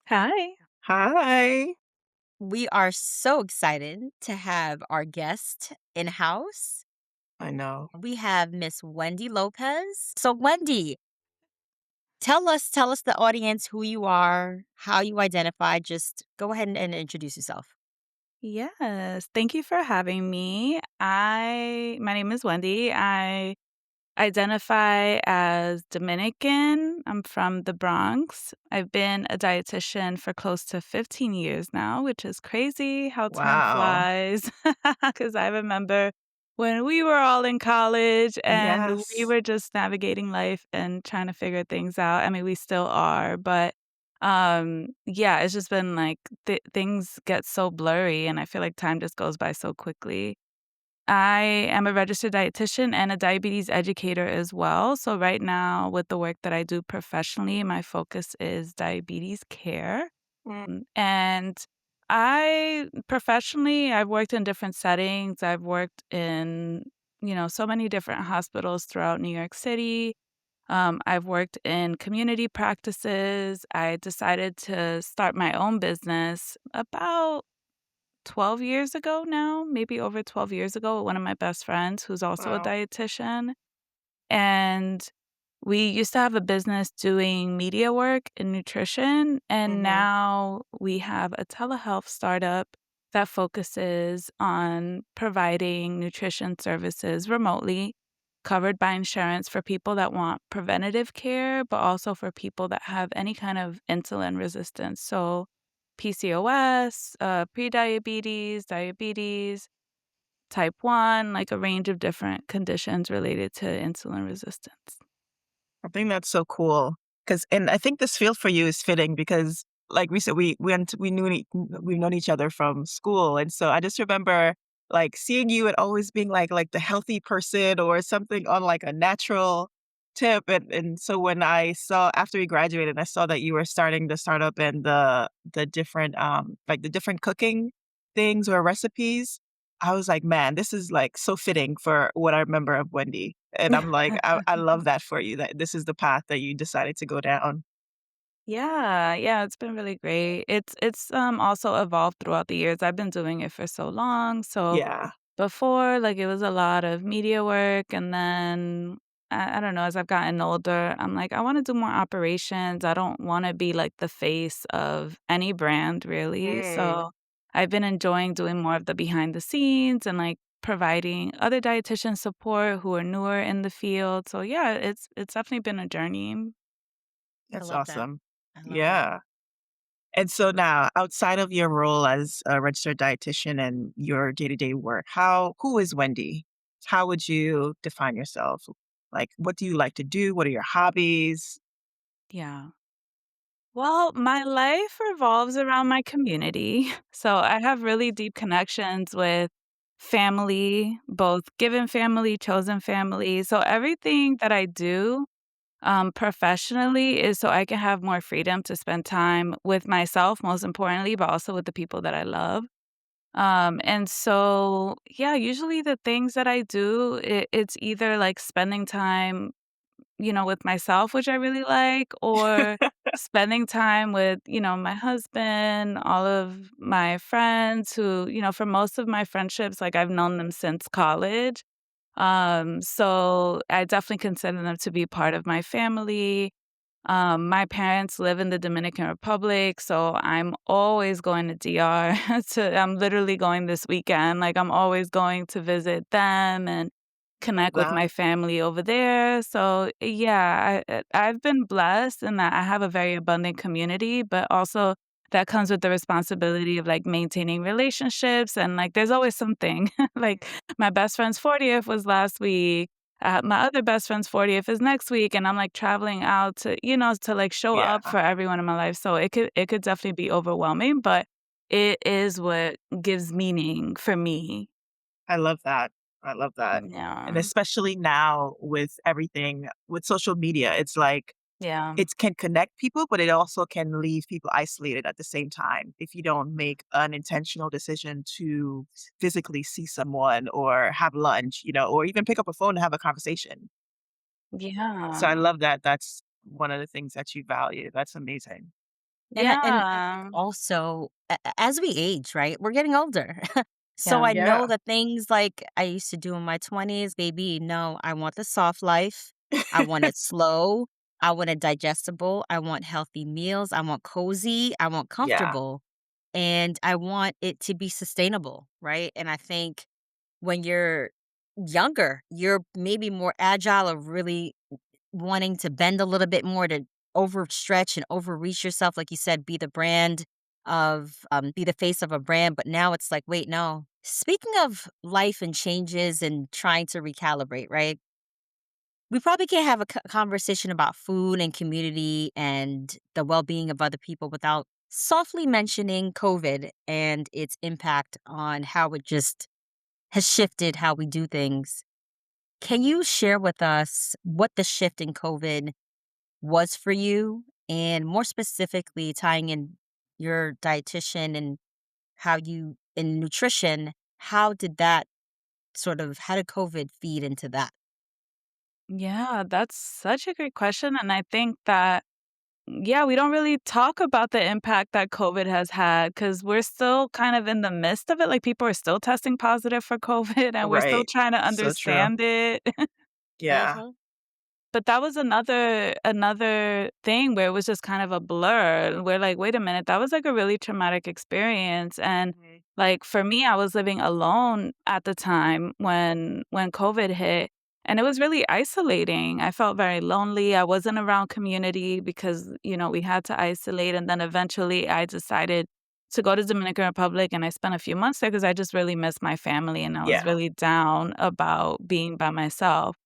Hi. Hi. We are so excited to have our guest in house. I know. We have Miss Wendy Lopez. So, Wendy, tell us the audience who you are, how you identify. Just go ahead and introduce yourself. Yes, thank you for having me. My name is Wendy. I identify as Dominican. I'm from the Bronx. I've been a dietitian for close to 15 years now, which is crazy how time Wow. flies. Because I remember when we were all in college and we Yes. were just navigating life and trying to figure things out. I mean, we still are, but yeah, it's just been like things get so blurry and I feel like time just goes by so quickly. I am a registered dietitian and a diabetes educator as well. So right now with the work that I do professionally, my focus is diabetes care. Mm. And I professionally, I've worked in different settings. I've worked in, so many different hospitals throughout New York City. I've worked in community practices. I decided to start my own business about 12 years ago now, maybe over 12 years ago, with one of my best friends who's also a Wow. dietitian. And we used to have a business doing media work in nutrition. And Mhm. now we have a telehealth startup that focuses on providing nutrition services remotely, covered by insurance for people that want preventative care, but also for people that have any kind of insulin resistance. So, PCOS, prediabetes, diabetes, type 1, like a range of different conditions related to insulin resistance. I think that's so cool. Cause and I think this field for you is fitting because like we said, we've known each other from school. And so I just remember like seeing you and always being like the healthy person or something on like a natural tip. And so when I saw after we graduated, I saw that you were starting the startup and the different like the different cooking things or recipes. I was like, man, this is like so fitting for what I remember of Wendy. And I'm like, I love that for you, that this is the path that you decided to go down. Yeah, yeah, it's been really great. It's also evolved throughout the years. I've been doing it for so long. So Yeah. before, like, it was a lot of media work, and then I don't know, as I've gotten older, I'm like, I wanna do more operations. I don't wanna be, like, the face of any brand, really. Mm. So I've been enjoying doing more of the behind the scenes and, like, providing other dietitian support who are newer in the field. So, yeah, it's definitely been a journey. I That's love that. awesome. I love that. Yeah. And so now, outside of your role as a registered dietitian and your day-to-day work, who is Wendy? How would you define yourself? Like, what do you like to do? What are your hobbies? Yeah. Well, my life revolves around my community. So I have really deep connections with family, both given family, chosen family. So everything that I do professionally is so I can have more freedom to spend time with myself, most importantly, but also with the people that I love. And so, yeah, usually the things that I do, it's either like spending time with myself, which I really like, or spending time with, my husband, all of my friends who, for most of my friendships, like I've known them since college. So I definitely consider them to be part of my family. My parents live in the Dominican Republic, so I'm always going to DR I'm literally going this weekend. Like I'm always going to visit them and Love connect with that. my family over there. So yeah, I've been blessed in that I have a very abundant community, but also that comes with the responsibility of like maintaining relationships and like there's always something. Like my best friend's 40th was last week. My other best friend's 40th is next week, and I'm, like, traveling out to like, show Yeah. up for everyone in my life, so it could definitely be overwhelming, but it is what gives meaning for me. I love that. I love that. And Yeah. especially now with everything with social media, it's like Yeah. it can connect people, but it also can leave people isolated at the same time if you don't make an intentional decision to physically see someone or have lunch, or even pick up a phone and have a conversation. So I Yeah. love that. That's one of the things that you value. That's amazing. And I think Yeah. also as we age, right? We're getting older. So Yeah. I know Yeah. that things like I used to do in my 20s, baby, no, I want the soft life. I want it slow. I want it digestible. I want healthy meals. I want cozy. I want Yeah. comfortable. And I want it to be sustainable, right? And I think when you're younger, you're maybe more agile of really wanting to bend a little bit more to overstretch and overreach yourself, like you said, be the brand be the face of a brand. But now it's like, wait, no. Speaking of life and changes and trying to recalibrate, right? We probably can't have a conversation about food and community and the well being of other people without softly mentioning COVID and its impact on how it just has shifted how we do things. Can you share with us what the shift in COVID was for you? And more specifically, tying in your dietitian and how you, in nutrition, how did COVID feed into that? Yeah, that's such a great question, and I think that yeah, we don't really talk about the impact that COVID has had because 'cause we're still kind of in the midst of it, like, people are still testing positive for COVID, and we're still Right. trying to So true. understand it. Yeah. Hmm. But that was another thing where it was just kind of a blur. We're like, "Wait a minute, that was, like, a really traumatic experience," and, Mhm. like, for me, I was living alone at the time when COVID hit, and it was really isolating. I felt very lonely. I wasn't around community because, we had to isolate, and then eventually I decided to go to Dominican Republic, and I spent a few months there because I just really missed my family, and I was Yeah. really down about being by myself.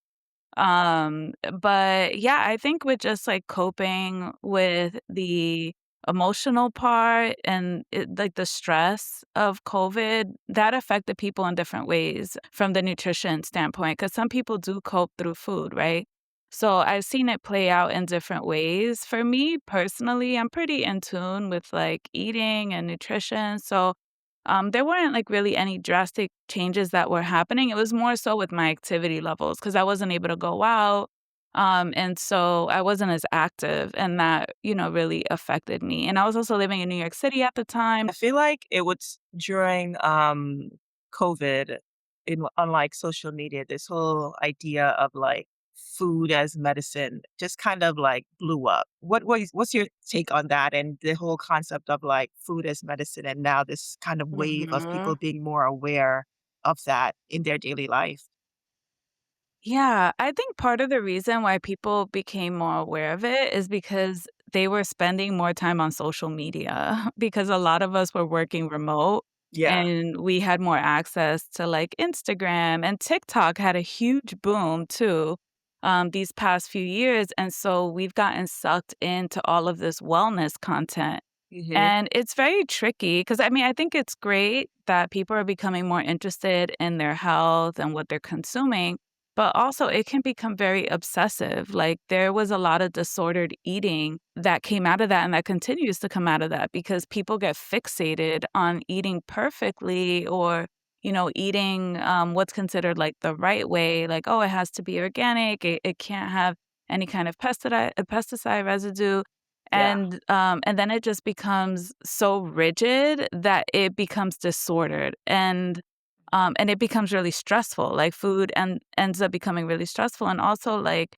But yeah, I think with just like coping with the emotional part and like the stress of COVID, that affected people in different ways from the nutrition standpoint. Cause some people do cope through food, right? So I've seen it play out in different ways. For me personally, I'm pretty in tune with like eating and nutrition. So there weren't like really any drastic changes that were happening. It was more so with my activity levels because I wasn't able to go out. And so I wasn't as active, and that, really affected me. And I was also living in New York City at the time. I feel like it was during COVID in on like social media, this whole idea of like food as medicine just kind of like blew up. What's your take on that and the whole concept of like food as medicine and now this kind of wave of people Mhm. being more aware of that in their daily life? Yeah, I think part of the reason why people became more aware of it is because they were spending more time on social media because a lot of us were working remote Yeah. and we had more access to like Instagram, and TikTok had a huge boom too these past few years. And so we've gotten sucked into all of this wellness content. Hmm. And it's very tricky because I mean, I think it's great that people are becoming more interested in their health and what they're consuming, but also it can become very obsessive. Like there was a lot of disordered eating that came out of that and that continues to come out of that because people get fixated on eating perfectly or eating what's considered like the right way, like, oh, it has to be organic, it can't have any kind of pesticide residue, Yeah. and then it just becomes so rigid that it becomes disordered, and it becomes really stressful. Like food and ends up becoming really stressful, and also like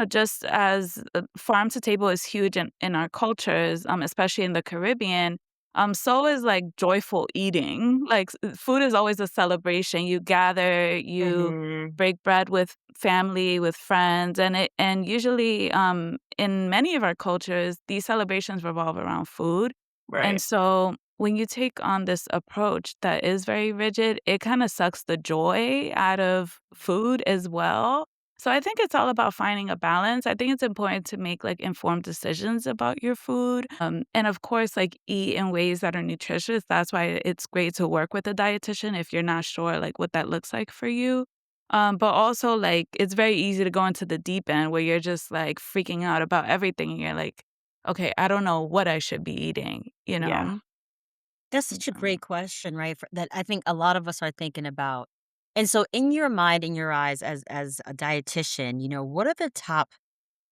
just as farm to table is huge in our cultures, especially in the Caribbean. So is like joyful eating. Like food is always a celebration. You gather, you Hmm. break bread with family, with friends, and usually in many of our cultures, these celebrations revolve around food. And Right. so when you take on this approach that is very rigid, it kind of sucks the joy out of food as well. So I think it's all about finding a balance. I think it's important to make like informed decisions about your food. And of course, like eat in ways that are nutritious. That's why it's great to work with a dietitian if you're not sure like what that looks like for you. But also like it's very easy to go into the deep end where you're just like freaking out about everything and you're like, okay, I don't know what I should be eating, you Yeah. know? That's such a great question, right? That I think a lot of us are thinking about. And so, in your mind, in your eyes, as a dietitian, what are the top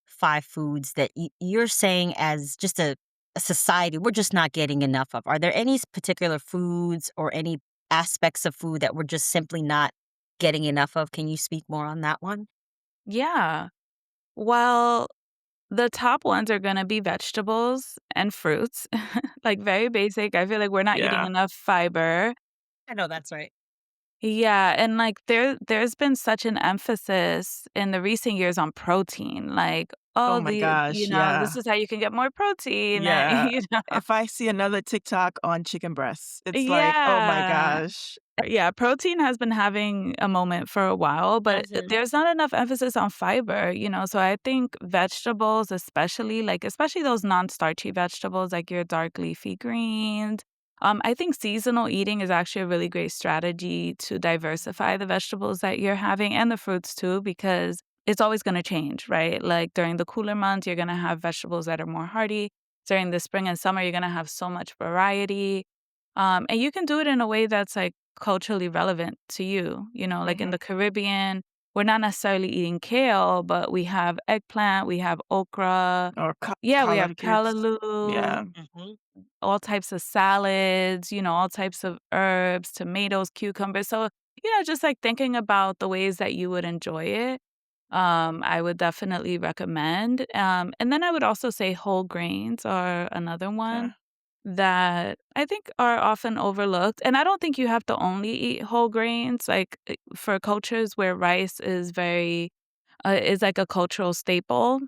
5 foods that you're saying as just a a society, we're just not getting enough of? Are there any particular foods or any aspects of food that we're just simply not getting enough of? Can you speak more on that one? Yeah. Well, the top ones are gonna be vegetables and fruits, like, very basic. I feel like we're not eating Yeah. enough fiber. I know that's right. Yeah, and, like, there's been such an emphasis in the recent years on protein, like, Oh "Oh, my the gosh, this yeah. is how you can get more protein," and, Yeah. you know. If I see another TikTok on chicken breasts, it's like, "Oh my Yeah. gosh." Yeah, protein has been having a moment for a while, but Mhm. there's not enough emphasis on fiber, so I think vegetables, especially those non-starchy vegetables like your dark leafy greens. I think seasonal eating is actually a really great strategy to diversify the vegetables that you're having and the fruits too, because it's always going to change, right? Like during the cooler months, you're going to have vegetables that are more hardy. During the spring and summer, you're going to have so much variety. And you can do it in a way that's like culturally relevant to you. Like in Mhm. the Caribbean, we're not necessarily eating kale, but we have eggplant, we have okra. Or Yeah, we have collard greens. callaloo, Yeah. Mhm. all types of salads, all types of herbs, tomatoes, cucumbers. So, just like thinking about the ways that you would enjoy it, I would definitely recommend. And then I would also say whole grains are another Okay. one that I think are often overlooked, and I don't think you have to only eat whole grains, like, for cultures where rice is like a cultural staple,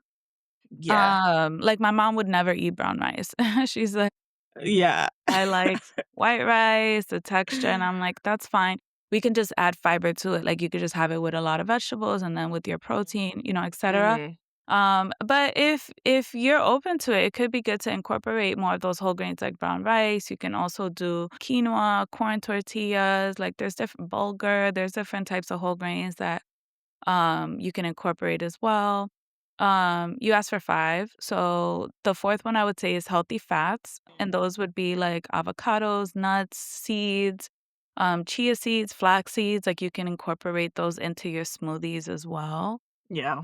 Yeah. like, my mom would never eat brown rice. She's like, Yeah. "I like white rice, the texture," and I'm like, "That's fine. We can just add fiber to it, like, you could just have it with a lot of vegetables and then with your protein, etcetera." Mhm. But if you're open to it, it could be good to incorporate more of those whole grains like brown rice. You can also do quinoa, corn tortillas. Like there's different bulgur. There's different types of whole grains that you can incorporate as well. You asked for five, so the fourth one I would say is healthy fats, and those would be like avocados, nuts, seeds, chia seeds, flax seeds. Like you can incorporate those into your smoothies as well. Yeah.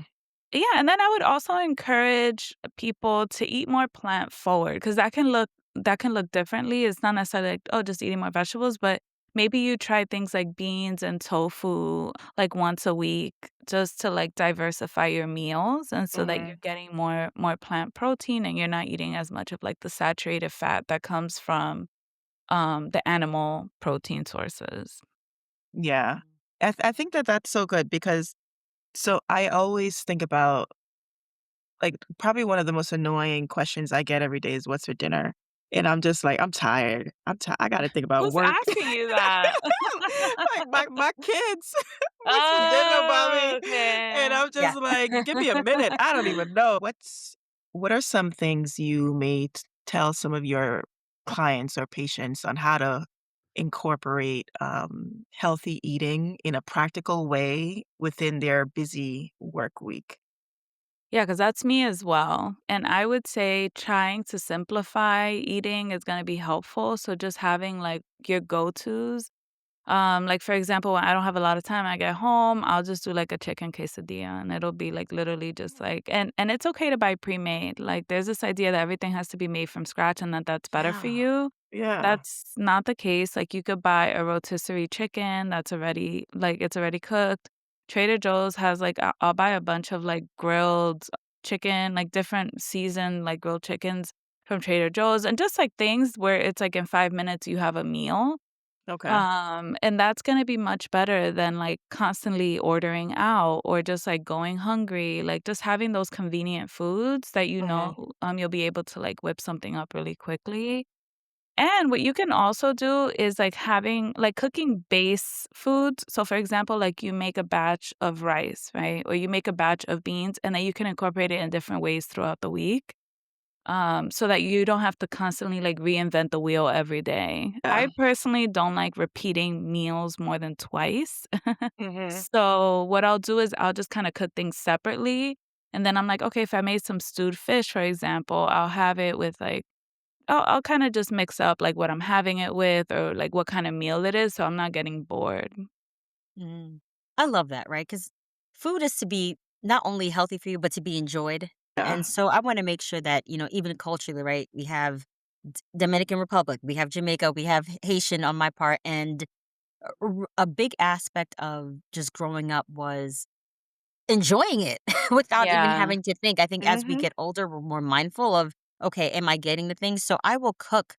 Yeah, and then I would also encourage people to eat more plant forward because that can look differently. It's not necessarily like, oh, just eating more vegetables, but maybe you try things like beans and tofu like once a week just to like diversify your meals and so that you're Mhm. getting more plant protein and you're not eating as much of like the saturated fat that comes from the animal protein sources. Yeah. I think that that's so good because so I always think about like, probably one of the most annoying questions I get every day is, "What's for dinner?" And I'm just like, "I'm tired. I gotta think about Who's work." asking you that? Like, my kids, "What's for dinner, mommy?" Oh, And okay. I'm Yeah. just like, "Give me a minute." I don't even know. What are some things you may tell some of your clients or patients on how to incorporate, healthy eating in a practical way within their busy work week? Yeah, because that's me as well, and I would say trying to simplify eating is gonna be helpful, so just having, like, your go-tos. Like, for example, when I don't have a lot of time, I get home, I'll just do, like, a chicken quesadilla, and it'll be, like, literally just, like and it's okay to buy pre-made, like, there's this idea that everything has to be made from scratch and that that's better for Yeah. you. Yeah. That's not the case, like, you could buy a rotisserie chicken that's already like, it's already cooked. Trader Joe's has, like I'll buy a bunch of, like, grilled chicken, like, different seasoned, like, grilled chickens from Trader Joe's, and just, like, things where it's, like, in 5 minutes you have a meal. Okay. And that's gonna be much better than, like, constantly ordering out or just, like, going hungry, like, just having those convenient foods that Mhm. you'll be able to, like, whip something up really quickly. And what you can also do is, like, having like, cooking base foods. So, for example, like, you make a batch of rice, right? Or you make a batch of beans, and then you can incorporate it in different ways throughout the week, so that you don't have to constantly, like, reinvent the wheel every day. I Yeah. personally don't like repeating meals more than twice. Mhm. So, what I'll do is I'll just kinda cook things separately, and then I'm like, "Okay, if I made some stewed fish, for example, I'll have it with, like" I'll kinda just mix up, like, what I'm having it with or, like, what kinda meal it is so I'm not getting bored. Mm. I love that, right? Because food is to be not only healthy for you, but to be enjoyed. Yeah. And so I want to make sure that, even culturally, right? We have Dominican Republic, we have Jamaica, we have Haitian on my part. And a big aspect of just growing up was enjoying it without even Yeah. having to think. I think as we Mhm. get older, we're more mindful of, okay, am I getting the things? So I will cook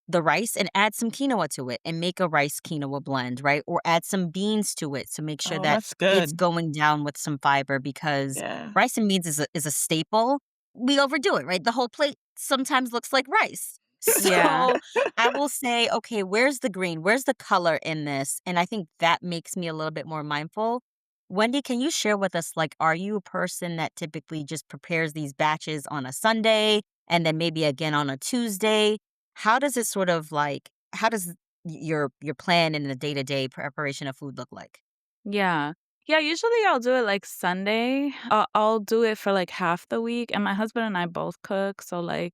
the rice and add some quinoa to it and make a rice quinoa blend, right? Or add some beans to it to make sure Oh, that that's it's good. going down with some fiber because Yeah. rice and beans is a staple. We overdo it, right? The whole plate sometimes looks like rice. Yeah. So I will say, okay, where's the green? Where's the color in this? And I think that makes me a little bit more mindful. Wendy, can you share with us, like, are you a person that typically just prepares these batches on a Sunday and then maybe again on a Tuesday? How does it sort of like, how does your plan in the day-to-day preparation of food look like? Yeah. Yeah, usually I'll do it, like, Sunday. I'll do it for, like, half the week, and my husband and I both cook, so, like,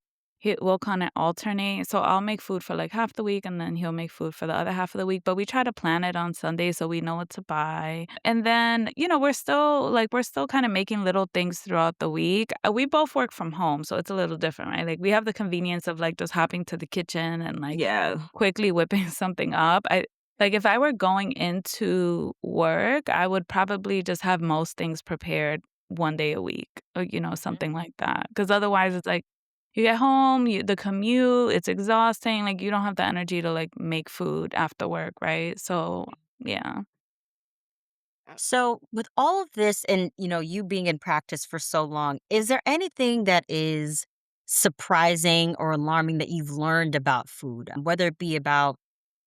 we'll kinda alternate. So I'll make food for, like, half the week, and then he'll make food for the other half of the week, but we try to plan it on Sunday so we know what to buy. And then, we're still kinda making little things throughout the week. We both work from home, so it's a little different, right? Like, we have the convenience of, like, just hopping to the kitchen and, like, Yeah. quickly whipping something up. If I were going into work, I would probably just have most things prepared 1 day a week or, Mhm. something like that. Because otherwise, it's like you get home, the commute, it's exhausting, like, you don't have the energy to, like, make food after work, right? So, yeah. So, with all of this and, you being in practice for so long, is there anything that is surprising or alarming that you've learned about food? Whether it be about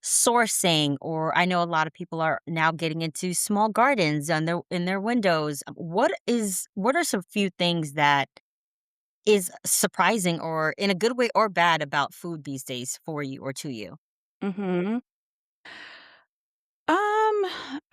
sourcing or I know a lot of people are now getting into small gardens on their windows. What are some few things that is surprising or in a good way or bad about food these days for you or to you? Mhm.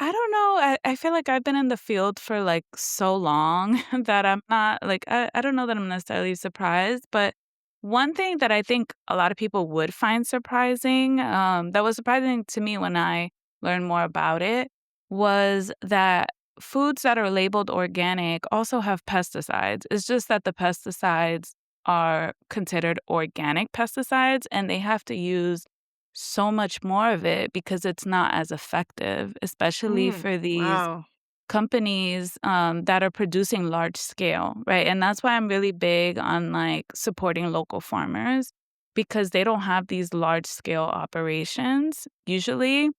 I don't know. I feel like I've been in the field for, like, so long that I'm not like, I don't know that I'm necessarily surprised, but one thing that I think a lot of people would find surprising, that was surprising to me when I learned more about it, was that foods that are labeled organic also have pesticides. It's just that the pesticides are considered organic pesticides, and they have to use so much more of it because it's not as effective, especially Mm. for these Wow. companies, that are producing large scale, right? And that's why I'm really big on, like, supporting local farmers because they don't have these large scale operations usually,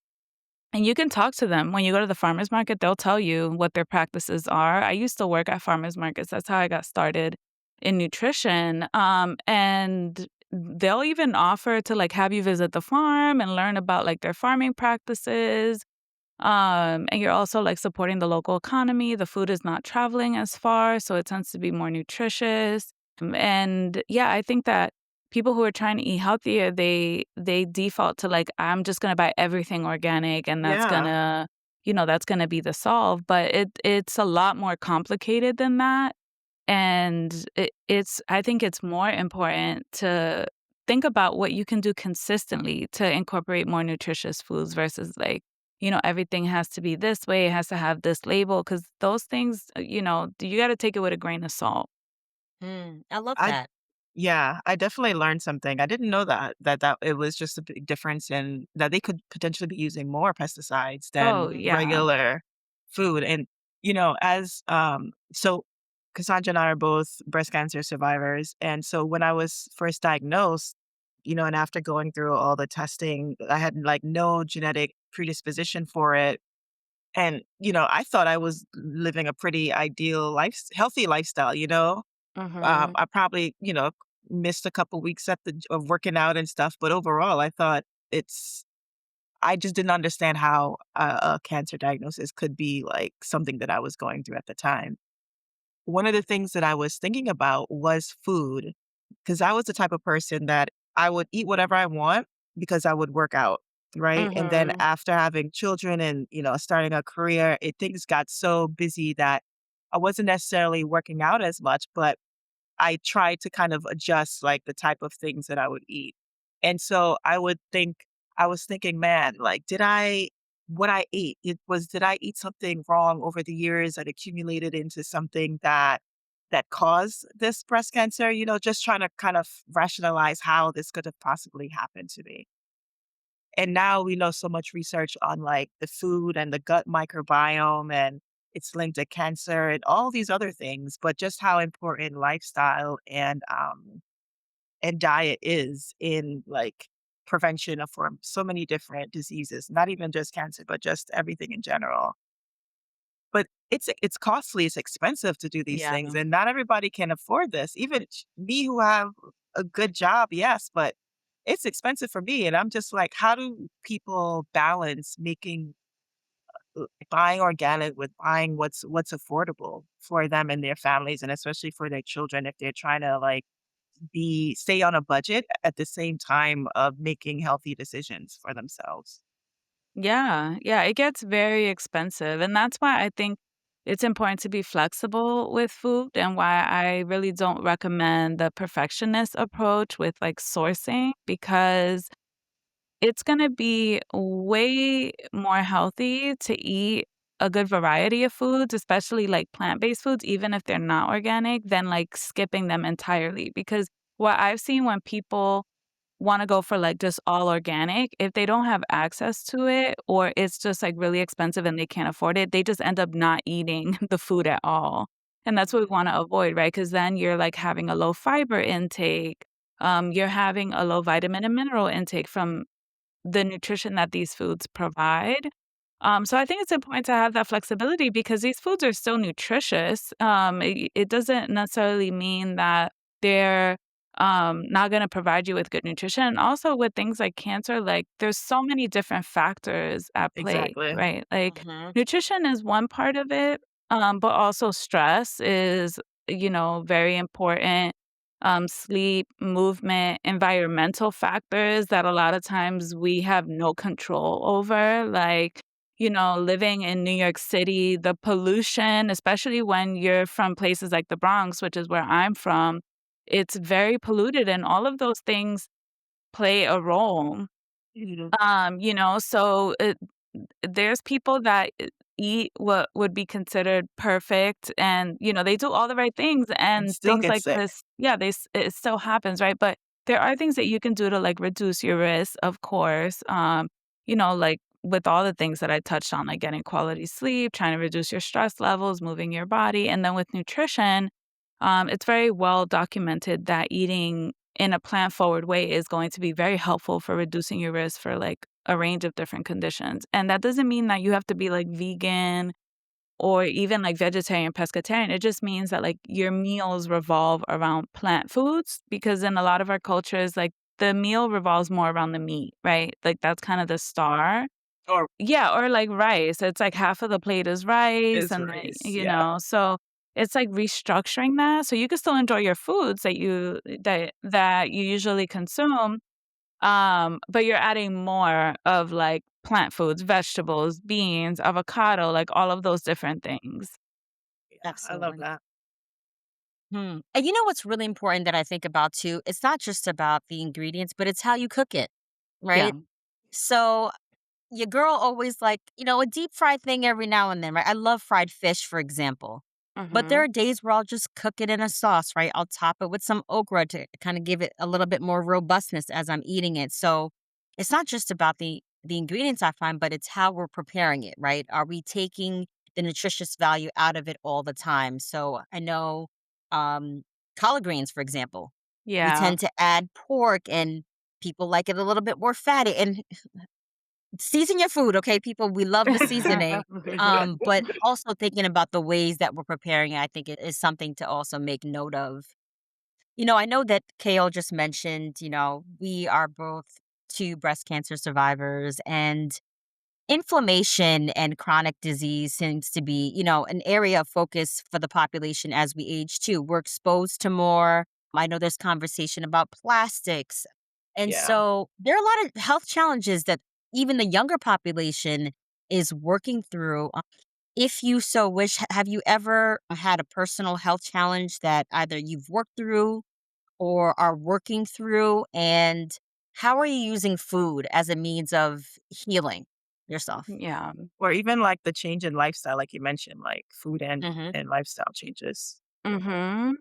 and you can talk to them. When you go to the farmer's market, they'll tell you what their practices are. I used to work at farmers markets. That's how I got started in nutrition. And they'll even offer to, like, have you visit the farm and learn about, like, their farming practices. And you're also, like, supporting the local economy. The food is not traveling as far, so it tends to be more nutritious. And yeah, I think that people who are trying to eat healthier, they default to, like, I'm just gonna buy everything organic and Yeah. that's gonna be the solve. But it's a lot more complicated than that. And I think it's more important to think about what you can do consistently to incorporate more nutritious foods versus, like, everything has to be this way, it has to have this label, because those things, you got to take it with a grain of salt. I love I that. Yeah, I definitely learned something. I didn't know that it was just a big difference in that they could potentially be using more pesticides Oh, than yeah. regular food. And, as so Cassandra and I are both breast cancer survivors. And so when I was first diagnosed, and after going through all the testing, I had like no genetic predisposition for it. And, I thought I was living a pretty ideal healthy lifestyle. Mhm. I probably, missed a couple weeks of working out and stuff, but overall, I thought it's I just didn't understand how a cancer diagnosis could be like something that I was going through at the time. One of the things that I was thinking about was food, because I was the type of person that I would eat whatever I want because I would work out, right? And then Mhm. after having children and, starting a career, things got so busy that I wasn't necessarily working out as much, but I tried to kind of adjust, like, the type of things that I would eat. And so I was thinking, "Man, like, what I ate, did I eat something wrong over the years that accumulated into something that that cause this breast cancer, just trying to kind of rationalize how this could have possibly happened to me. And now we know so much research on like the food and the gut microbiome and it's linked to cancer and all these other things, but just how important lifestyle and diet is in like prevention of for so many different diseases, not even just cancer, but just everything in general. But it's costly, it's expensive to do these Yeah. things, and not everybody can afford this. Even me who have a good job, yes, but it's expensive for me, and I'm just like, how do people balance buying organic with buying what's affordable for them and their families, and especially for their children if they're trying to like be stay on a budget at the same time of making healthy decisions for themselves. Yeah, yeah, it gets very expensive, and that's why I think it's important to be flexible with food and why I really don't recommend the perfectionist approach with, like, sourcing because it's gonna be way more healthy to eat a good variety of foods, especially, like, plant-based foods, even if they're not organic, than, like, skipping them entirely, because what I've seen when people wanna go for, like, just all organic, if they don't have access to it or it's just, like, really expensive and they can't afford it, they just end up not eating the food at all, and that's what we wanna avoid, right? Because then you're, like, having a low fiber intake, you're having a low vitamin and mineral intake from the nutrition that these foods provide. So I think it's important to have that flexibility because these foods are still nutritious. It doesn't necessarily mean that they're not going to provide you with good nutrition. And also with things like cancer, like there's so many different factors at play, Exactly. right? Like Mhm. nutrition is one part of it, but also stress is, very important, sleep, movement, environmental factors that a lot of times we have no control over, like, living in New York City, the pollution, especially when you're from places like the Bronx, which is where I'm from, it's very polluted, and all of those things play a role. Mhm. So there's people that eat what would be considered perfect and, they do all the right things And and still things get like sick. this, yeah, it still happens, right? But there are things that you can do to like reduce your risk, of course. Like with all the things that I touched on, like getting quality sleep, trying to reduce your stress levels, moving your body. And then with nutrition, it's very well documented that eating in a plant forward way is going to be very helpful for reducing your risk for like a range of different conditions. And that doesn't mean that you have to be like vegan or even like vegetarian, pescatarian. It just means that like your meals revolve around plant foods because in a lot of our cultures, like the meal revolves more around the meat, right? Like that's kind of the star. Or Yeah, or like rice. It's like half of the plate is rice is and then, rice, yeah. so it's like restructuring that so you can still enjoy your foods that you usually consume, but you're adding more of like plant foods, vegetables, beans, avocado, like all of those different things. Yeah, I love Absolutely. that. And you know what's really important that I think about too? It's not just about the ingredients, but it's how you cook it, Yeah. right? So your girl always like, a deep fried thing every now and then, right? I love fried fish, for example. But there Mhm. are days where I'll just cook it in a sauce, right? I'll top it with some okra to kind of give it a little bit more robustness as I'm eating it. So it's not just about the ingredients I find, but it's how we're preparing it, right? Are we taking the nutritious value out of it all the time? So I know um collard greens, for example, we Yeah. tend to add pork and people like it a little bit more fatty. And season your food, okay, people. We love the seasoning. But also thinking about the ways that we're preparing it, I think it is something to also make note of. I know that KO just mentioned, we are both two breast cancer survivors, and inflammation and chronic disease seems to be, an area of focus for the population as we age too. We're exposed to more. I know there's conversation about plastics. And Yeah. so there are a lot of health challenges that even the younger population is working through. If you so wish, have you ever had a personal health challenge that either you've worked through or are working through? And how are you using food as a means of healing yourself? Yeah. Or even like the change in lifestyle, like you mentioned, like food and Mhm. and lifestyle changes. Mhm.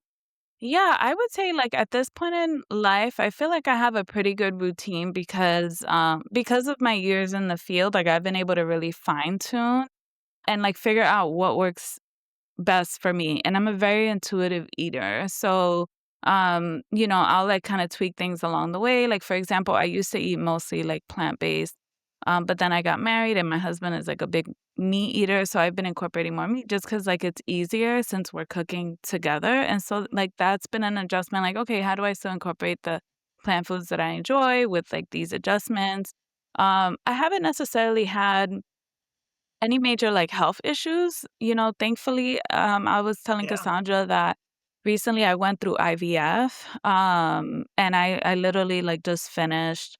Yeah, I would say, like, at this point in life, I feel like I have a pretty good routine because of my years in the field, like, I've been able to really fine-tune and, like, figure out what works best for me, and I'm a very intuitive eater. So, I'll like kind of tweak things along the way. Like for example, I used to eat mostly like plant-based, but then I got married and my husband is like a big meat eater, so I've been incorporating more meat just because like it's easier since we're cooking together. And so like that's been an adjustment. Like, okay, how do I still incorporate the plant foods that I enjoy with like these adjustments? I haven't necessarily had any major, like, health issues, thankfully, I was telling Yeah. Cassandra that recently I went through IVF, and I literally, like, just finished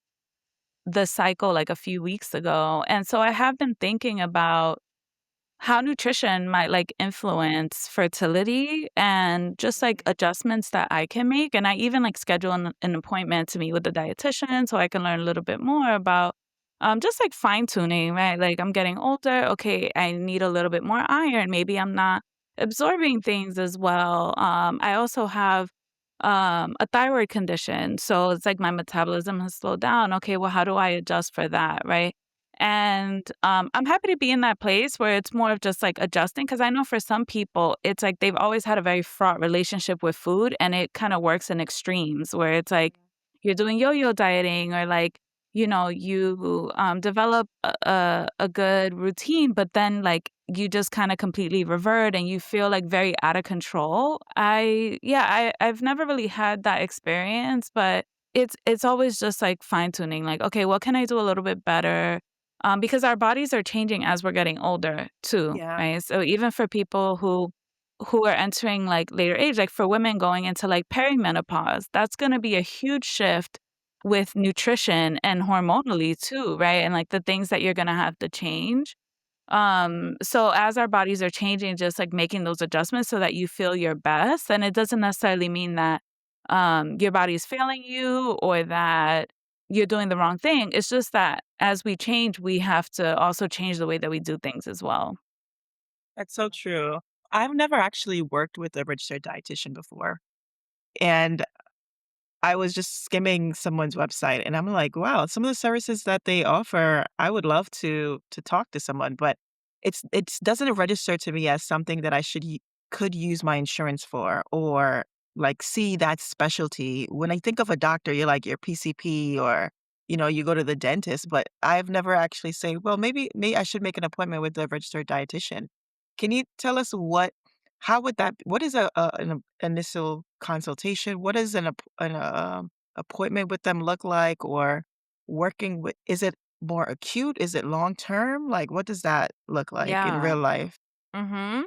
the cycle, like, a few weeks ago, and so I have been thinking about how nutrition might, like, influence fertility and just, like, adjustments that I can make, and I even, like, schedule an appointment to meet with the dietitian so I can learn a little bit more about, just, like, fine-tuning, right? Like, I'm getting older, okay, I need a little bit more iron, maybe I'm not absorbing things as well. I also have, a thyroid condition, so it's like my metabolism has slowed down. Okay, well, how do I adjust for that, right? And, I'm happy to be in that place where it's more of just, like, adjusting. Because I know for some people, it's like they've always had a very fraught relationship with food, and it kinda works in extremes where it's like you're doing yo-yo dieting or, like, you, develop a good routine, but then, like, you just kinda completely revert and you feel, like, very out of control. I've never really had that experience, but it's always just, like, fine-tuning, like, "Okay, what can I do a little bit better?" Because our bodies are changing as we're getting older too, Yeah. right? So even for people who are entering like later age, like for women going into like perimenopause, that's going to be a huge shift with nutrition and hormonally too, right? And like the things that you're going to have to change. So as our bodies are changing, just like making those adjustments so that you feel your best. And it doesn't necessarily mean that your body's failing you or that you're doing the wrong thing. It's just that as we change, we have to also change the way that we do things as well. That's so true. I've never actually worked with a registered dietitian before. And I was just skimming someone's website and I'm like, wow, some of the services that they offer, I would love to talk to someone, but it's doesn't register to me as something that could use my insurance for or like see that specialty. When I think of a doctor, you're like your PCP or you go to the dentist, but I've never actually say, well, maybe I should make an appointment with a registered dietitian. Can you tell us how would what is an initial consultation? What does appointment with them look like? Or working with is it more acute? Is it long term? Like, what does that look like in Yeah. real life? Mhm.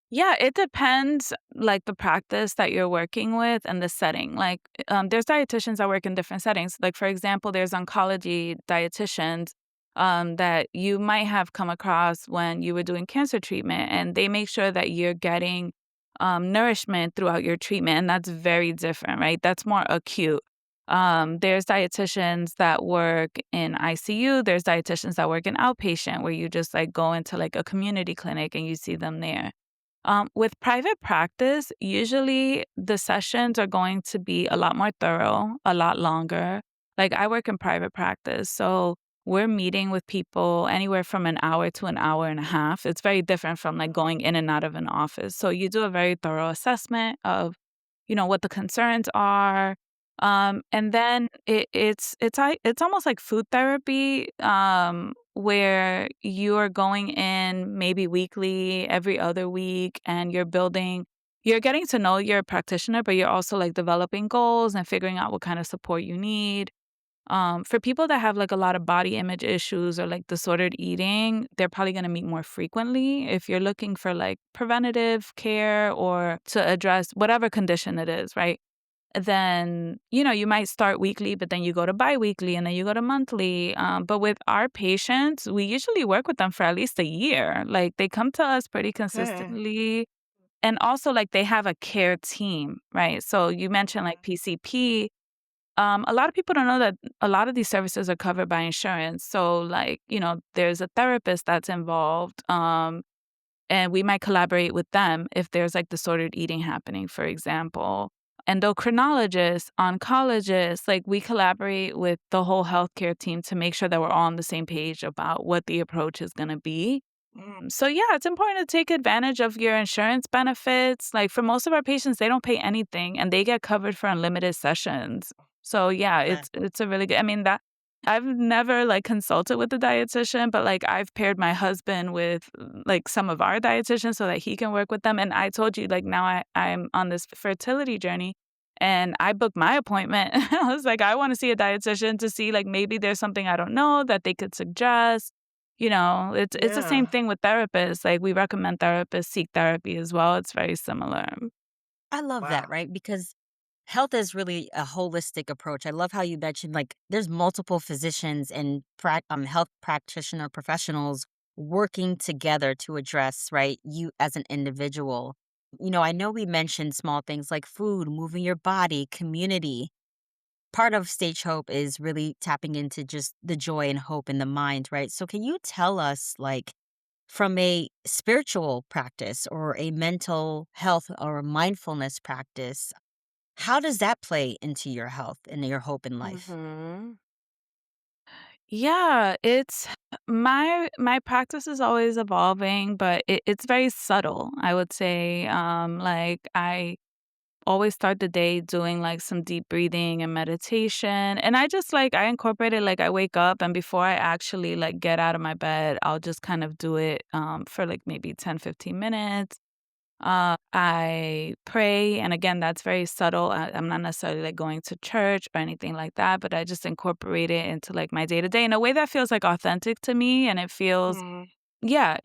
Yeah, it depends, like, the practice that you're working with and the setting. Like, there's dietitians that work in different settings. Like, for example, there's oncology dietitians that you might have come across when you were doing cancer treatment, and they make sure that you're getting nourishment throughout your treatment, and that's very different, right? That's more acute. There's dietitians that work in ICU. There's dietitians that work in outpatient, where you just like go into like a community clinic and you see them there. With private practice, usually the sessions are going to be a lot more thorough, a lot longer. Like I work in private practice, so we're meeting with people anywhere from an hour to an hour and a half. It's very different from like going in and out of an office. So you do a very thorough assessment of, what the concerns are. And then it's almost like food therapy, where you're going in maybe weekly, every other week, and you're getting to know your practitioner, but you're also like developing goals and figuring out what kind of support you need. For people that have like a lot of body image issues or like disordered eating, they're probably going to meet more frequently. If you're looking for like preventative care or to address whatever condition it is, right? Then, you might start weekly, but then you go to biweekly and then you go to monthly. But with our patients, we usually work with them for at least a year. Like they come to us pretty Okay. consistently. And also, like, they have a care team, right? So you mentioned like PCP. A lot of people don't know that a lot of these services are covered by insurance. So, like, there's a therapist that's involved. and we might collaborate with them if there's, like, disordered eating happening, for example. Endocrinologists, oncologists, like, we collaborate with the whole healthcare team to make sure that we're all on the same page about what the approach is gonna be. Mm, So, yeah, it's important to take advantage of your insurance benefits. Like, for most of our patients, they don't pay anything, and they get covered for unlimited sessions. So, yeah, That it's a really good, I mean, that I've never, like, consulted with a dietitian, but, like, I've paired my husband with, like, some of our dietitians so that he can work with them, and I told you, like, now I'm on this fertility journey, and I booked my appointment. I was like, "I wanna see a dietitian to see, like, maybe there's something I don't know that they could suggest." It's the same yeah. thing with therapists, like, we recommend therapists seek therapy as well, it's very similar. I love that, Wow. right? Because health is really a holistic approach. I love how you mentioned like there's multiple physicians and health practitioner professionals working together to address, right, you as an individual. I know we mentioned small things like food, moving your body, community. Part of Stage Hope is really tapping into just the joy and hope in the mind, right? So, can you tell us, like, from a spiritual practice or a mental health or mindfulness practice, how does that play into your health and your hope in life? Mhm. Yeah, it's my practice is always evolving, but it's very subtle, I would say, like, I always start the day doing, like, some deep breathing and meditation, and I just, like, I incorporate it, like, I wake up, and before I actually, like, get out of my bed, I'll just kind of do it, for, like, maybe 10, 15 minutes. I pray, and again, that's very subtle. I'm not necessarily like going to church or anything like that, but I just incorporate it into like my day to day in a way that feels like authentic to me, and it feels, Mm, yeah,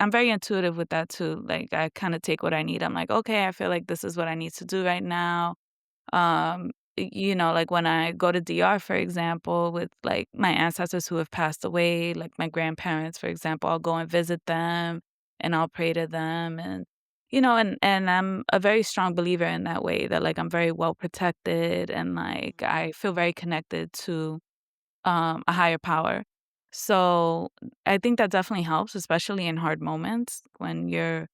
I'm very intuitive with that too. Like I kind of take what I need. I'm like, okay, I feel like this is what I need to do right now. Like when I go to DR, for example, with like my ancestors who have passed away, like my grandparents, for example, I'll go and visit them and I'll pray to them and I'm a very strong believer in that way that like I'm very well protected and like I feel very connected to a higher power. So I think that definitely helps, especially in hard moments when you're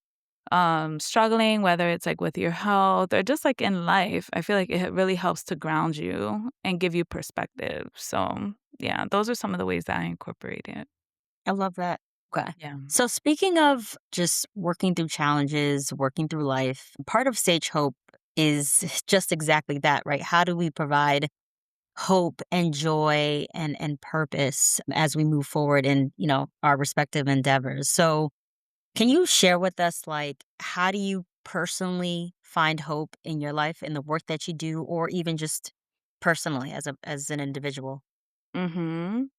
struggling, whether it's like with your health or just like in life. I feel like it really helps to ground you and give you perspective. So yeah, those are some of the ways that I incorporate it. I love that. Okay. Yeah. So, speaking of just working through challenges, working through life, part of Sage Hope is just exactly that, right? How do we provide hope and joy and purpose as we move forward in, our respective endeavors? So, can you share with us, like, how do you personally find hope in your life, in the work that you do, or even just personally as an individual? Mhm.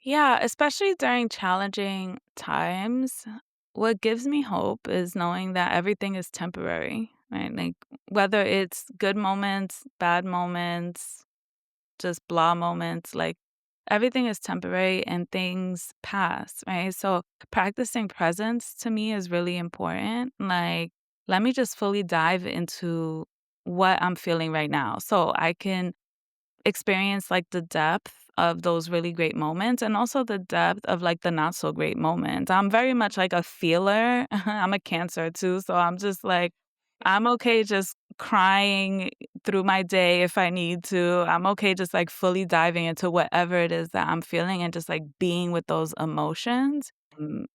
Yeah, especially during challenging times, what gives me hope is knowing that everything is temporary, right? Like whether it's good moments, bad moments, just blah moments, like everything is temporary and things pass, right? So practicing presence to me is really important. Like, let me just fully dive into what I'm feeling right now so I can experience, like, the depth of those really great moments and also the depth of, like, the not so great moments. I'm very much like a feeler. I'm a Cancer too, so I'm just like, I'm okay just crying through my day if I need to. I'm okay just, like, fully diving into whatever it is that I'm feeling and just, like, being with those emotions.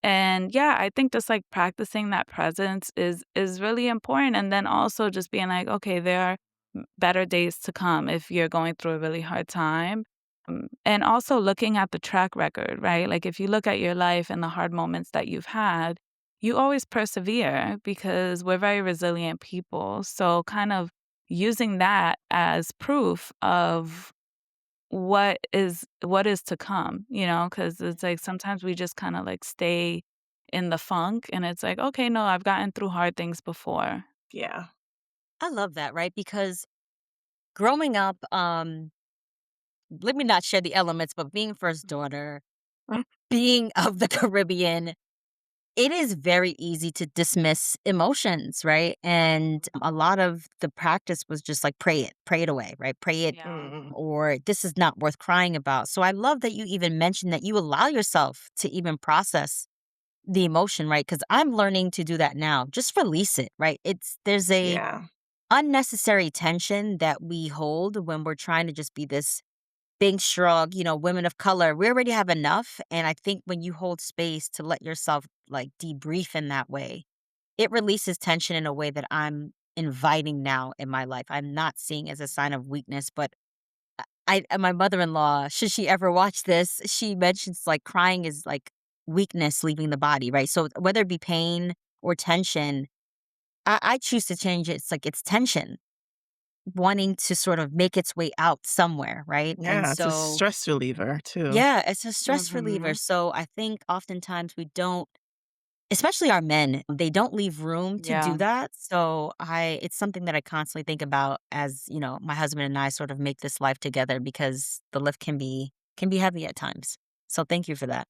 And yeah, I think just, like, practicing that presence is really important, and then also just being like, "Okay, there are better days to come if you're going through a really hard time." And also looking at the track record, right? Like if you look at your life and the hard moments that you've had, you always persevere because we're very resilient people. So kind of using that as proof of what is to come, because it's like sometimes we just kind of like stay in the funk and it's like, okay, no, I've gotten through hard things before. yeah. I love that, right? Because growing up, let me not share the elements, but being first daughter, Mm, being of the Caribbean, it is very easy to dismiss emotions, right? And a lot of the practice was just like pray it away, right? Pray it, Yeah. mm, or this is not worth crying about. So I love that you even mentioned that you allow yourself to even process the emotion, right? Because I'm learning to do that now. Just release it, right? There's a Yeah. unnecessary tension that we hold when we're trying to just be this big shrug, women of color. We already have enough. And I think when you hold space to let yourself like debrief in that way, it releases tension in a way that I'm inviting now in my life. I'm not seeing as a sign of weakness, but my mother-in-law, should she ever watch this, she mentions like crying is like weakness leaving the body, right? So whether it be pain or tension, I choose to change it. It's like it's tension wanting to sort of make its way out somewhere, right? And Yeah, it's a so, stress reliever too. yeah, it's a stress reliever. Mhm. So I think oftentimes we don't, especially our men, they don't leave room to do Yeah. that. So it's something that I constantly think about as, my husband and I sort of make this life together because the lift can be heavy at times. So thank you for that.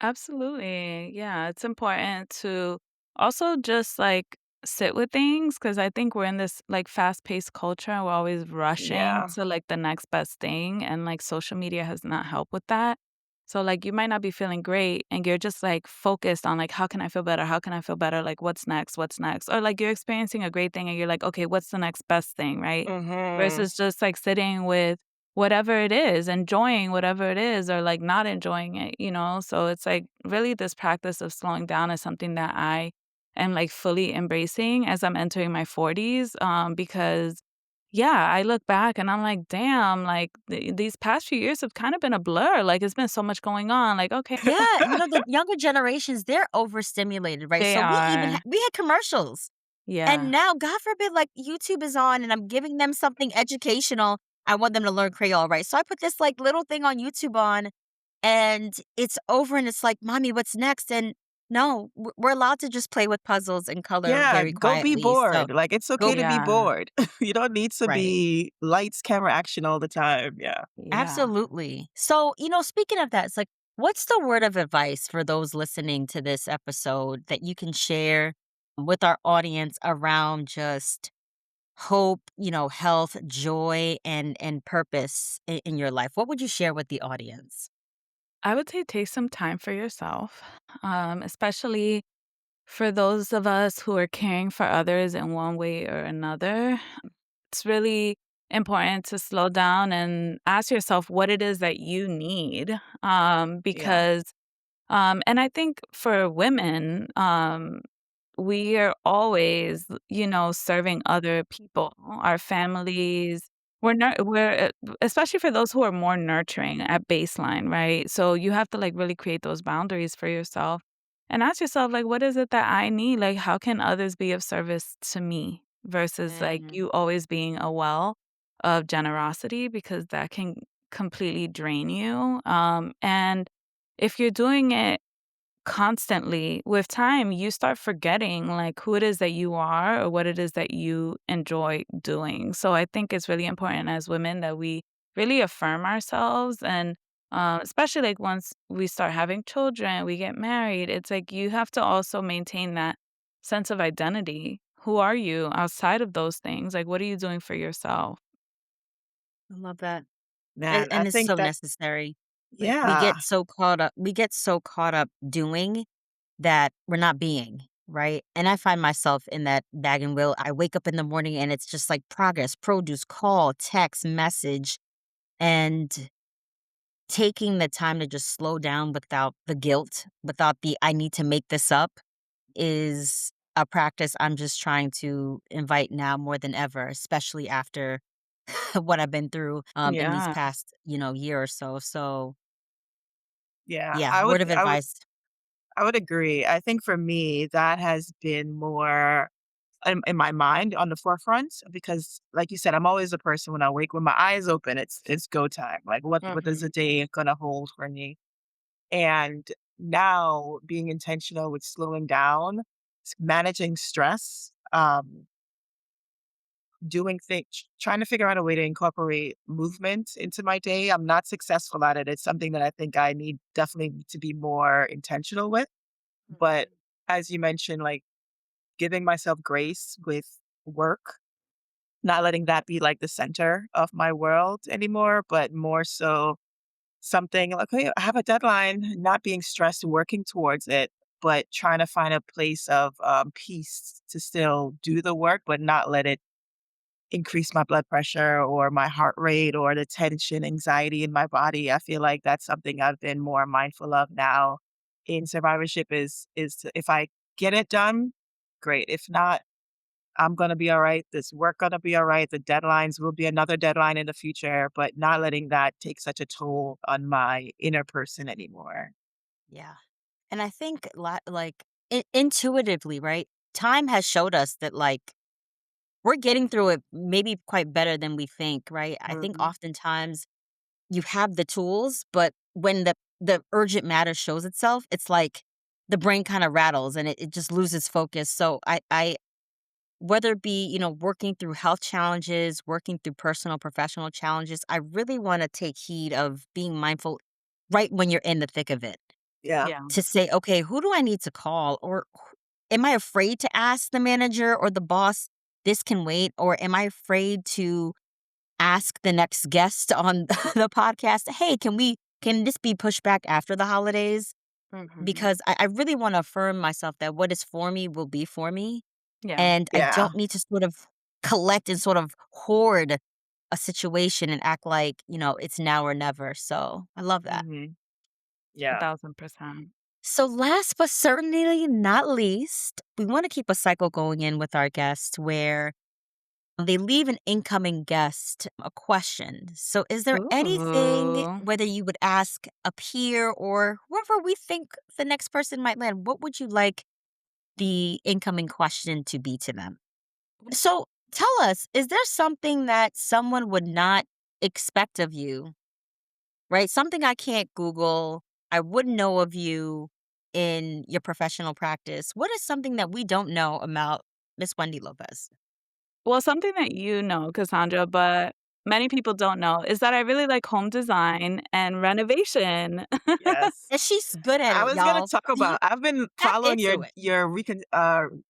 Absolutely. Yeah, it's important to also just like sit with things because I think we're in this like fast-paced culture. We're always rushing Yeah. to like the next best thing, and like social media has not helped with that. So like you might not be feeling great and you're just like focused on like how can I feel better? How can I feel better? Like what's next? What's next? Or like you're experiencing a great thing and you're like, okay, what's the next best thing, right? Mhm. Versus just like sitting with whatever it is, enjoying whatever it is or, like, not enjoying it, you know? So it's, like, really this practice of slowing down is something that I am, like, fully embracing as I'm entering my 40s, because, yeah, I look back and I'm like, "Damn, like, these past few years have kinda been a blur, like, it's been so much going on." Like, okay. Yeah, the younger generations, they're overstimulated, right? They So are. we had commercials. And Yeah. now, God forbid, like, YouTube is on and I'm giving them something educational. I want them to learn Creole, right? So I put this, like, little thing on YouTube on, and it's over, and it's like, "Mommy, what's next?" And no, we're allowed to just play with puzzles and color Yeah, very go be quietly, so bored. Like, it's go okay to be Yeah. bored. You don't need to right. be lights, camera, action all the time. Yeah. Yeah. Absolutely. So, speaking of that, it's like, what's the word of advice for those listening to this episode that you can share with our audience around just hope, health, joy, and purpose in your life? What would you share with the audience? I would say take some time for yourself, especially for those of us who are caring for others in one way or another. It's really important to slow down and ask yourself what it is that you need. Yeah. Because, and I think for women, we are always, serving other people, our families. Especially for those who are more nurturing at baseline, right? So you have to like really create those boundaries for yourself and ask yourself, like, what is it that I need? Like, how can others be of service to me versus like Mm, you always being a well of generosity because that can completely drain you. And if you're doing it constantly, with time, you start forgetting like who it is that you are or what it is that you enjoy doing. So I think it's really important as women that we really affirm ourselves and especially like once we start having children, we get married, it's like you have to also maintain that sense of identity. Who are you outside of those things? Like, what are you doing for yourself? I love that. Man, I And it's think so that necessary. We yeah. get so caught up doing that we're not being, right? And I find myself in that bag and wheel. I wake up in the morning and it's just like progress, produce, call, text, message, and taking the time to just slow down without the guilt, without the I need to make this up is a practice I'm just trying to invite now more than ever, especially after what I've been through in these Yeah. past, year or so. So, Yeah. yeah, I would word of I would advice. I would agree. I think for me, that has been more in my mind on the forefront because like you said, I'm always a person when I wake when my eyes open, it's go time. Like what is the Mhm. day gonna hold for me? And now being intentional with slowing down, managing stress, doing things, trying to figure out a way to incorporate movement into my day. I'm not successful at it. It's something that I think I need definitely to be more intentional with. But Mhm. as you mentioned, like giving myself grace with work, not letting that be like the center of my world anymore, but more so something like, okay, I have a deadline, not being stressed, working towards it. but trying to find a place of peace to still do the work, but not let it increase my blood pressure or my heart rate or the tension, anxiety in my body. I feel like that's something I've been more mindful of now in survivorship is to, if I get it done, great. If not, I'm gonna be all right. This work gonna be all right. The deadlines will be another deadline in the future, but not letting that take such a toll on my inner person anymore. Yeah. And I think like intuitively, right? Time has showed us that like we're getting through it maybe quite better than we think, right? I think Mhm. oftentimes you have the tools, but when the urgent matter shows itself, it's like the brain kind of rattles and it just loses focus. So I whether it be, working through health challenges, working through personal, professional challenges, I really want to take heed of being mindful right when you're in the thick of it Yeah. Yeah. to say, okay, who do I need to call? Or am I afraid to ask the manager or the boss, this can wait? Or am I afraid to ask the next guest on the podcast, hey, can this be pushed back after the holidays? Mhm. Because I really want to affirm myself that what is for me will be for me. Yeah. And I Yeah. don't need to sort of collect and sort of hoard a situation and act like, it's now or never. So I love that. Mhm. Yeah. 1,000%. So, last but certainly not least, we want to keep a cycle going in with our guests where they leave an incoming guest a question. So, is there anything, Ooh. whether you would ask a peer or whoever we think the next person might land, what would you like the incoming question to be to them? So, tell us, is there something that someone would not expect of you, right? Something I can't Google, I wouldn't know of you in your professional practice. What is something that we don't know about Miss Wendy Lopez? Well, something that you know, Cassandra, but many people don't know is that I really like home design and renovation. Yes. And she's good at I it, was gonna y'all. talk about I've been Tap following into it.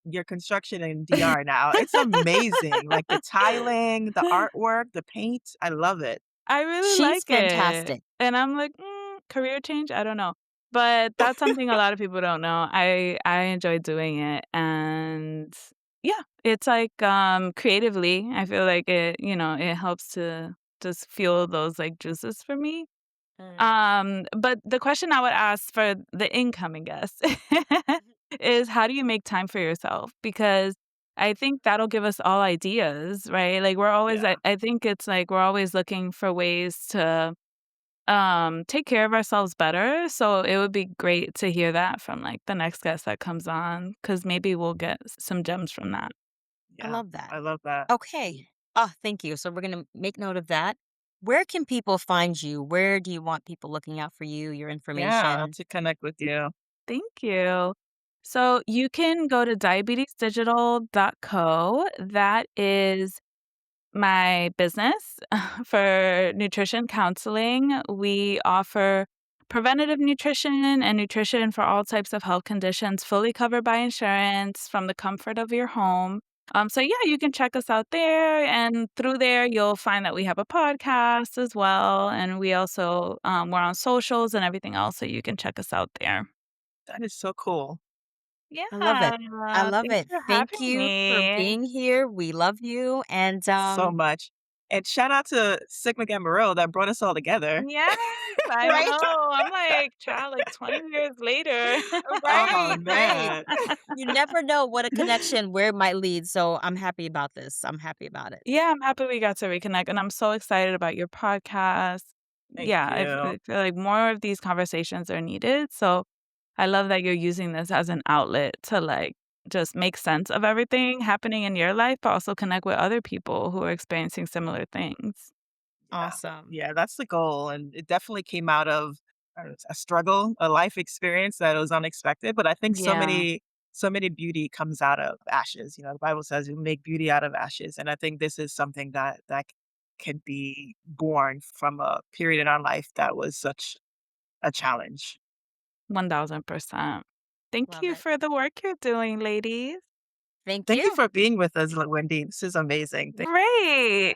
your construction in DR now. It's amazing. Like the tiling, the artwork, the paint. I love it. I really She's like it. fantastic. And I'm like, career change? I don't know. But that's something a lot of people don't know. I enjoy doing it. And yeah, it's like creatively, I feel like it helps to just fuel those like juices for me. Mm. But the question I would ask for the incoming guest is how do you make time for yourself? Because I think that'll give us all ideas, right? Like we're always Yeah. I think it's like we're always looking for ways to take care of ourselves better. So it would be great to hear that from like the next guest that comes on cuz maybe we'll get some gems from that. I Yeah. love that. I love that. Okay. Oh, thank you. So we're going to make note of that. Where can people find you? Where do you want people looking out for you, your Yeah, information? to connect with you. Thank you. So you can go to diabetesdigital.co. That is my business for nutrition counseling. We offer preventative nutrition and nutrition for all types of health conditions, fully covered by insurance from the comfort of your home. So yeah, you can check us out there, and through there you'll find that we have a podcast as well, and we also we're on socials and everything else, so you can check us out there. That is so cool. I love it. I Yeah, love thanks it. for Thank having you for me. being here. We love you. And So much. And shout out to Sigma Gamma Rho that brought us all together. Yes, I right, know. I'm like, child, like 20 years later. Oh, right. man. You never know what a connection where it might lead. So I'm happy about this. I'm happy about it. Yeah, I'm happy we got to reconnect, and I'm so excited about your podcast. Thank Yeah, you. I feel like more of these conversations are needed. So I love that you're using this as an outlet to like just make sense of everything happening in your life, but also connect with other people who are experiencing similar things. Yeah. Awesome. Yeah, that's the goal, and it definitely came out of a struggle, a life experience that was unexpected, but I think Yeah, so many beauty comes out of ashes. You know, the Bible says we make beauty out of ashes, and I think this is something that can be born from a period in our life that was such a challenge. 1000%. Thank Love you it. for the work you're doing, ladies. Thank Thank you you. for being with us, Wendy. This is amazing. Great.